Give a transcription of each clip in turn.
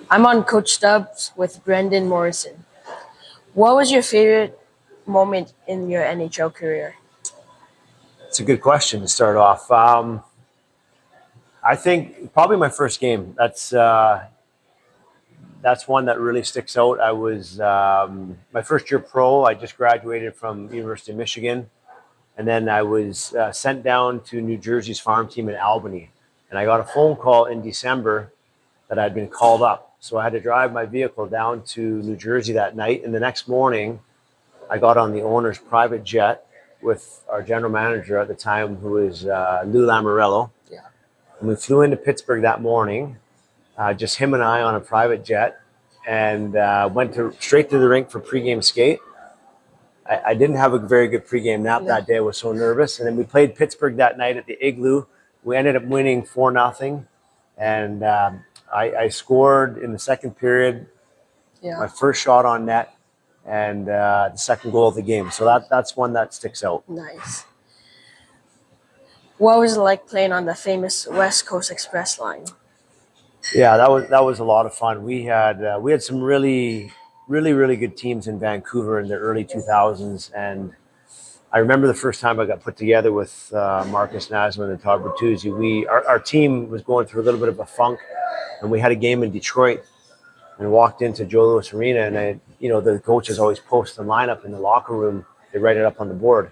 I'm on Coach Stubbs with Brendan Morrison. What was your favorite moment in your NHL career? It's a good question to start off. I think probably my first game. That's one that really sticks out. I was my first year pro. I just graduated from University of Michigan, and then I was sent down to New Jersey's farm team in Albany, and I got a phone call in December that I'd been called up. So I had to drive my vehicle down to New Jersey that night, and the next morning, I got on the owner's private jet with our general manager at the time, who was Lou Lamoriello. Yeah. And we flew into Pittsburgh that morning, just him and I on a private jet, and went straight to the rink for pregame skate. I didn't have a very good pregame nap that day. I was so nervous. And then we played Pittsburgh that night at the Igloo. We ended up winning 4-0. And I scored in the second period, my first shot on net, and the second goal of the game. So that's one that sticks out. Nice. What was it like playing on the famous West Coast Express line? Yeah, that was a lot of fun. We had some really good teams in Vancouver in the early 2000s, and I remember the first time I got put together with Markus, Näslund, and Todd Bertuzzi. Our team was going through a little bit of a funk, and we had a game in Detroit, and walked into Joe Louis Arena, and the coaches always post the lineup in the locker room. They write it up on the board,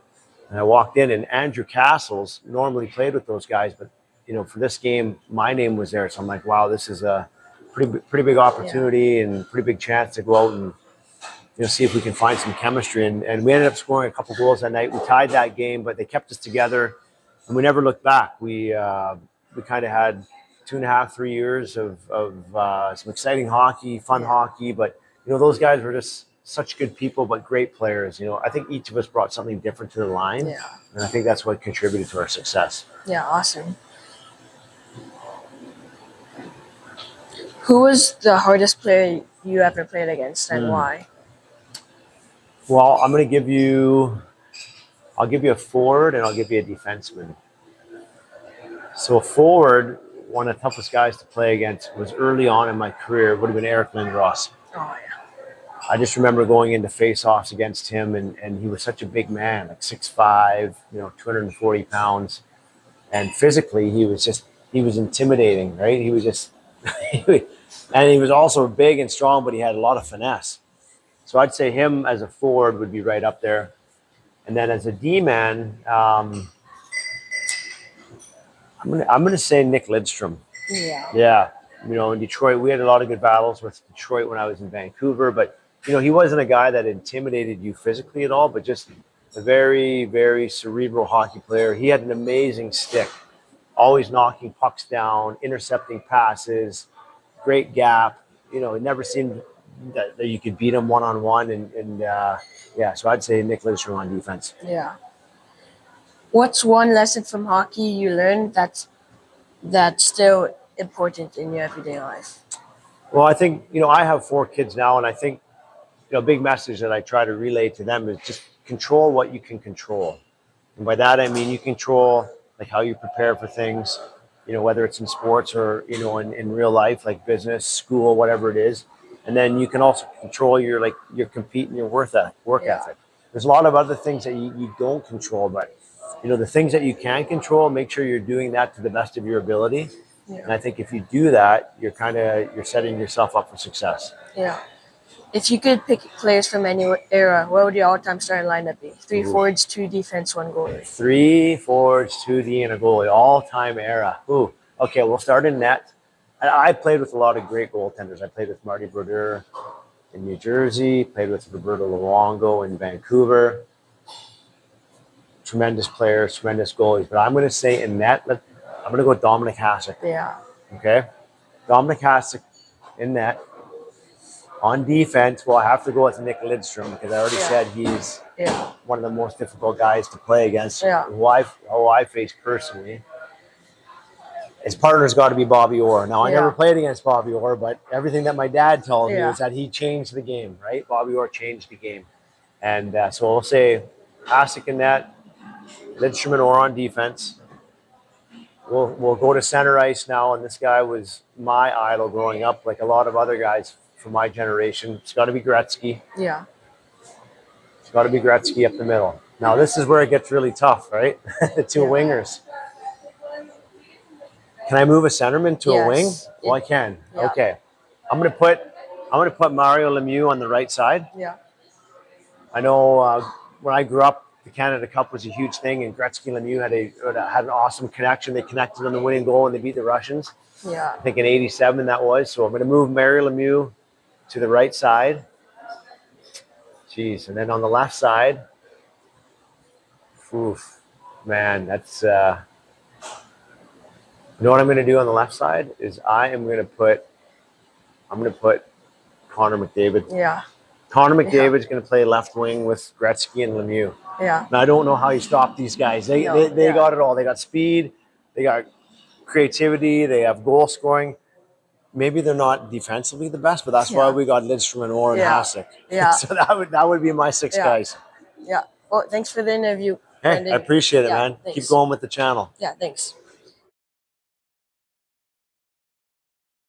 and I walked in, and Andrew Castles normally played with those guys, but for this game, my name was there. So I'm like, wow, this is a pretty big opportunity and pretty big chance to go out and see if we can find some chemistry. And we ended up scoring a couple goals that night. We tied that game, but they kept us together, and we never looked back. We kind of had 2.5, 3 years of some exciting hockey, fun hockey. But those guys were just such good people, but great players. I think each of us brought something different to the line, and I think that's what contributed to our success. Yeah, awesome. Who was the hardest player you ever played against, and why? Well, I'll give you a forward, and I'll give you a defenseman. So a forward, one of the toughest guys to play against was early on in my career, would have been Eric Lindros. Oh, yeah. I just remember going into face-offs against him, and he was such a big man, like 6'5", 240 pounds. And physically, he was intimidating, right? He was just, and he was also big and strong, but he had a lot of finesse. So I'd say him as a forward would be right up there. And then as a D-man, I'm gonna say Nick Lidstrom. Yeah. Yeah. In Detroit, we had a lot of good battles with Detroit when I was in Vancouver, but he wasn't a guy that intimidated you physically at all, but just a very, very cerebral hockey player. He had an amazing stick, always knocking pucks down, intercepting passes, great gap. It never seemed that you could beat him one-on-one. And so I'd say Nick Lidstrom on defense. Yeah. What's one lesson from hockey you learned that's still important in your everyday life? Well, I think, I have 4 kids now, and I think, a big message that I try to relay to them is just control what you can control. And by that, I mean, you control like how you prepare for things, whether it's in sports or, in real life, like business, school, whatever it is. And then you can also control your compete and your work ethic. There's a lot of other things that you don't control, but the things that you can control, make sure you're doing that to the best of your ability. Yeah. And I think if you do that, you're setting yourself up for success. Yeah. If you could pick players from any era, what would your all-time starting lineup be? 3 forwards, 2 defense, 1 goalie. 3 forwards, 2 D, and a goalie. All-time era. Ooh. Okay, we'll start in net. I played with a lot of great goaltenders. I played with Marty Brodeur in New Jersey, played with Roberto Luongo in Vancouver. Tremendous players, tremendous goalies. But I'm going to say in net, I'm going to go with Dominic Hasek. Yeah. Okay? Dominic Hasek in net. On defense, well, I have to go with Nick Lidstrom because I already said he's one of the most difficult guys to play against, who I face personally. His partner's got to be Bobby Orr. Now, I never played against Bobby Orr, but everything that my dad told me is that he changed the game, right? Bobby Orr changed the game. And so we'll say Hasek in net, Lidstrom and Orr on defense. we'll go to center ice now, and this guy was my idol growing up, like a lot of other guys from my generation. It's got to be Gretzky. Yeah. It's got to be Gretzky up the middle. Now this is where it gets really tough, right? The two wingers. Can I move a centerman to a wing? Well, I can. Yeah. Okay. I'm gonna put Mario Lemieux on the right side. Yeah. I know when I grew up, the Canada Cup was a huge thing, and Gretzky and Lemieux had an awesome connection. They connected on the winning goal, and they beat the Russians. Yeah. I think in '87 that was. So I'm going to move Mario Lemieux to the right side. Jeez, and then on the left side, oof, man, that's. You know what I'm going to do on the left side is I'm going to put Connor McDavid. Yeah. Connor McDavid's going to play left wing with Gretzky and Lemieux. Yeah. And I don't know how you stop these guys. They got it all. They got speed. They got creativity. They have goal scoring. Maybe they're not defensively the best, but that's why we got Lidstrom and Orr and Hasek. Yeah. So that would be my 6 guys. Yeah. Well, thanks for the interview. Hey, Brendan. I appreciate it, man. Thanks. Keep going with the channel. Yeah, thanks.